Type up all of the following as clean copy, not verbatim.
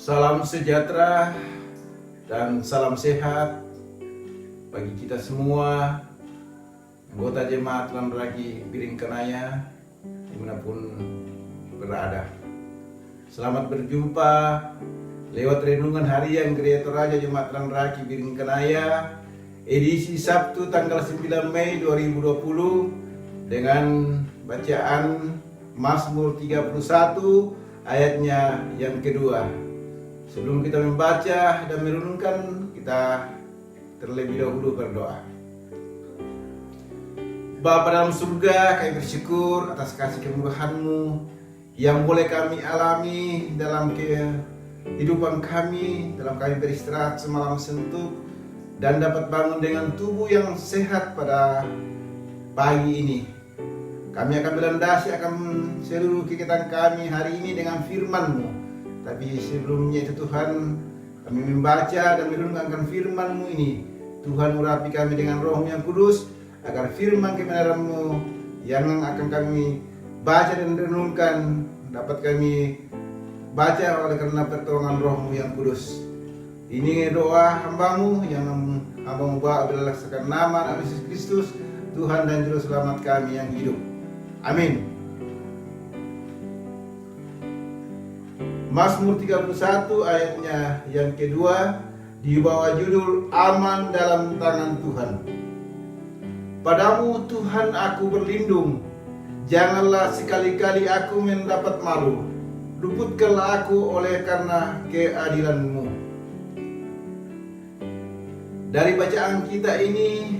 Salam sejahtera dan salam sehat bagi kita semua, anggota jemaat Tuhan Ragi Biring Kenaya dimanapun berada. Selamat berjumpa lewat renungan harian Gereja Toraja Jemaat Tuhan Ragi Biring Kenaya, edisi Sabtu tanggal 9 Mei 2020 dengan bacaan Mazmur 31 ayatnya yang kedua. Sebelum kita membaca dan merenungkan, kita terlebih dahulu berdoa. Bapa dalam surga, kami bersyukur atas kasih kemurahan-Mu yang boleh kami alami dalam kehidupan kami, dalam kami beristirahat semalam suntuk dan dapat bangun dengan tubuh yang sehat pada pagi ini. Kami akan berlandasi akan seluruh kegiatan kami hari ini dengan firman-Mu. Tapi sebelumnya itu Tuhan, kami membaca dan merenungkan firman-Mu ini. Tuhan urapi kami dengan Roh yang kudus, agar firman kebenaran-Mu yang akan kami baca dan renungkan dapat kami baca oleh karena pertolongan Roh-Mu yang kudus. Ini doa hamba-Mu yang hamba-Mu bawa berdasarkan nama Yesus Kristus, Tuhan dan Juru Selamat kami yang hidup. Amin. Mazmur 31 ayatnya yang kedua di bawah judul Aman dalam Tangan Tuhan. Padamu Tuhan aku berlindung, janganlah sekali-kali aku mendapat malu. Luputkanlah aku oleh karena keadilan-Mu. Dari bacaan kita ini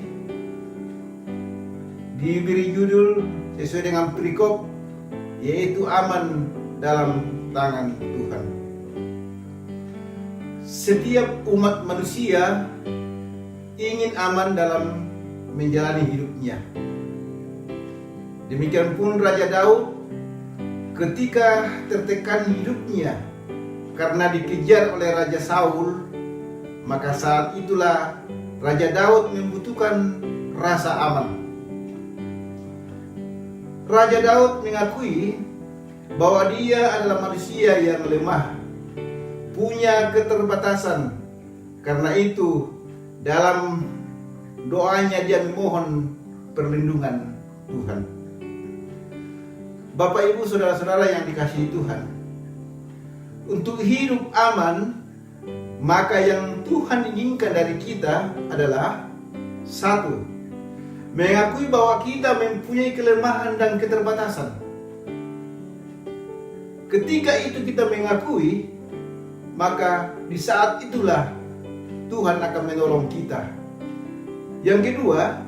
diberi judul sesuai dengan perikop, yaitu aman dalam tangan Tuhan. Setiap umat manusia ingin aman dalam menjalani hidupnya. Demikian pun Raja Daud ketika tertekan hidupnya karena dikejar oleh Raja Saul, maka saat itulah Raja Daud membutuhkan rasa aman. Raja Daud mengakui bahwa dia adalah manusia yang lemah, punya keterbatasan. Karena itu dalam doanya dia memohon perlindungan Tuhan. Bapak Ibu saudara-saudara yang dikasihi Tuhan, untuk hidup aman, maka yang Tuhan inginkan dari kita adalah satu, mengakui bahwa kita mempunyai kelemahan dan keterbatasan. Ketika itu kita mengakui, maka di saat itulah Tuhan akan menolong kita. Yang kedua,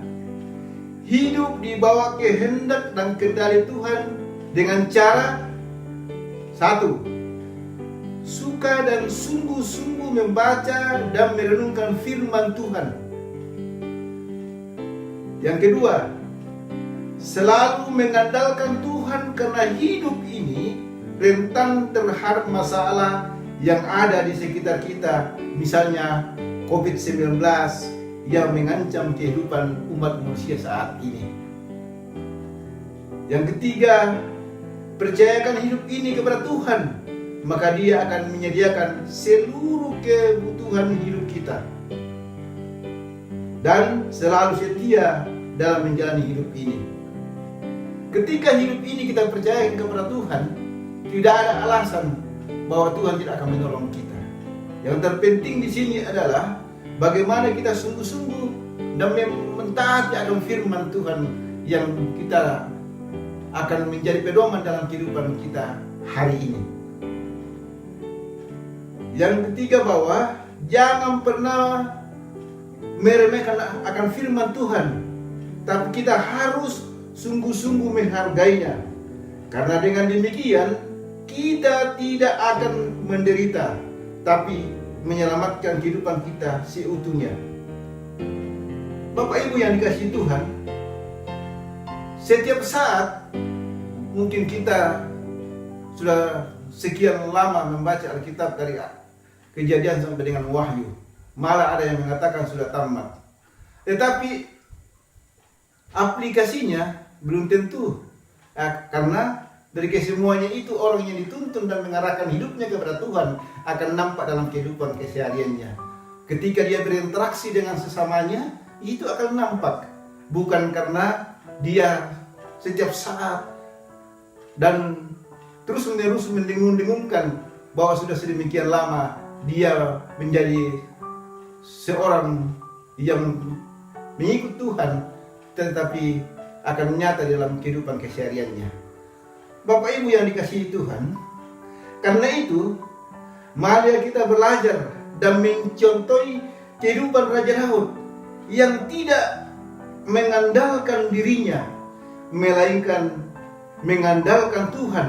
hidup di bawah kehendak dan kendali Tuhan dengan cara satu, suka dan sungguh-sungguh membaca dan merenungkan firman Tuhan. Yang kedua, selalu mengandalkan Tuhan karena hidup ini rentan terhadap masalah yang ada di sekitar kita, misalnya COVID-19 yang mengancam kehidupan umat manusia saat ini. Yang ketiga, percayakan hidup ini kepada Tuhan, maka Dia akan menyediakan seluruh kebutuhan hidup kita. Dan selalu setia dalam menjalani hidup ini. Ketika hidup ini kita percayakan kepada Tuhan, tidak ada alasan bahwa Tuhan tidak akan menolong kita. Yang terpenting di sini adalah bagaimana kita sungguh-sungguh dan mentaati akan firman Tuhan yang kita akan menjadi pedoman dalam kehidupan kita hari ini. Yang ketiga, bahwa jangan pernah meremehkan akan firman Tuhan, tapi kita harus sungguh-sungguh menghargainya. Karena dengan demikian kita tidak akan menderita, tapi menyelamatkan kehidupan kita seutuhnya. Bapak Ibu yang dikasihi Tuhan, setiap saat mungkin kita sudah sekian lama membaca Alkitab dari Kejadian sampai dengan Wahyu, malah ada yang mengatakan sudah tamat. Tetapi aplikasinya belum tentu, karena dari kesemuanya itu orang yang dituntun dan mengarahkan hidupnya kepada Tuhan akan nampak dalam kehidupan kesehariannya. Ketika dia berinteraksi dengan sesamanya, itu akan nampak. Bukan karena dia setiap saat dan terus-menerus mendengung-dengungkan bahwa sudah sedemikian lama dia menjadi seorang yang mengikut Tuhan, tetapi akan nyata dalam kehidupan kesehariannya. Bapak Ibu yang dikasihi Tuhan, karena itu mari kita belajar dan mencontohi kehidupan Raja Daud yang tidak mengandalkan dirinya, melainkan mengandalkan Tuhan.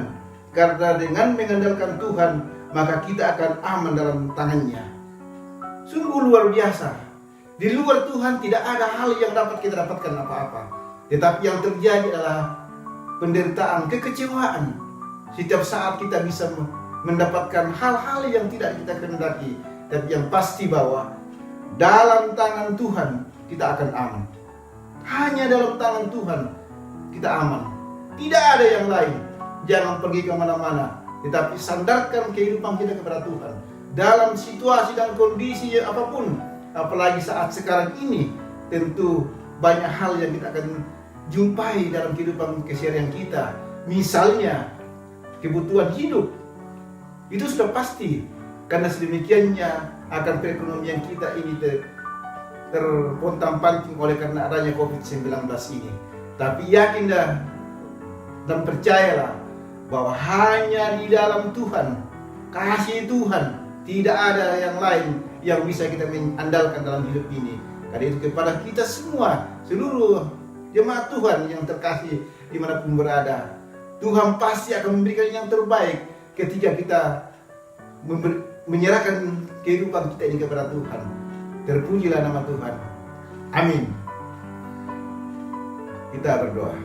Karena dengan mengandalkan Tuhan, maka kita akan aman dalam tangannya. Sungguh luar biasa. Di luar Tuhan tidak ada hal yang dapat kita dapatkan apa-apa. Tetapi yang terjadi adalah penderitaan, kekecewaan. Setiap saat kita bisa mendapatkan hal-hal yang tidak kita kehendaki. Tapi yang pasti bahwa dalam tangan Tuhan kita akan aman. Hanya dalam tangan Tuhan kita aman. Tidak ada yang lain. Jangan pergi kemana-mana, tetapi sandarkan kehidupan kita kepada Tuhan. Dalam situasi dan kondisi apapun, apalagi saat sekarang ini, tentu banyak hal yang kita akan jumpai dalam kehidupan keseharian kita. Misalnya, kebutuhan hidup. Itu sudah pasti, karena sedemikiannya akan perekonomian kita ini terpontang-panting oleh karena adanya COVID-19 ini. Tapi yakinlah dan percayalah bahwa hanya di dalam Tuhan, kasih Tuhan, tidak ada yang lain yang bisa kita andalkan dalam hidup ini. Karena itu kepada kita semua, seluruh jemaat Tuhan yang terkasih dimanapun berada, Tuhan pasti akan memberikan yang terbaik ketika kita menyerahkan kehidupan kita ini kepada Tuhan. Terpujilah nama Tuhan. Amin. Kita berdoa.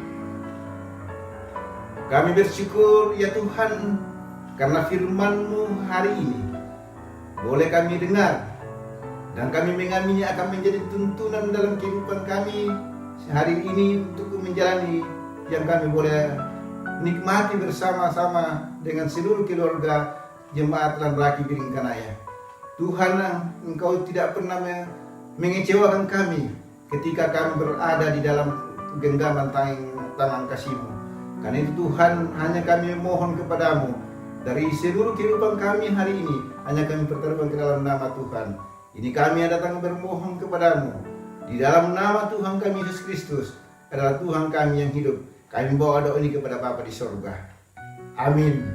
Kami bersyukur ya Tuhan, karena firman-Mu hari ini boleh kami dengar dan kami mengamini akan menjadi tuntunan dalam kehidupan kami hari ini untuk menjalani yang kami boleh nikmati bersama-sama dengan seluruh keluarga jemaat dan Raki Biringkanaya. Tuhan, Engkau tidak pernah mengecewakan kami ketika kami berada di dalam genggaman tangan kasih-Mu. Karena itu Tuhan, hanya kami mohon kepadamu dari seluruh kehidupan kami hari ini, hanya kami pertemukan ke dalam nama Tuhan. Ini kami datang bermohon kepadamu di dalam nama Tuhan kami Yesus Kristus, adalah Tuhan kami yang hidup. Kami bawa doa ini kepada Bapa di sorga. Amin.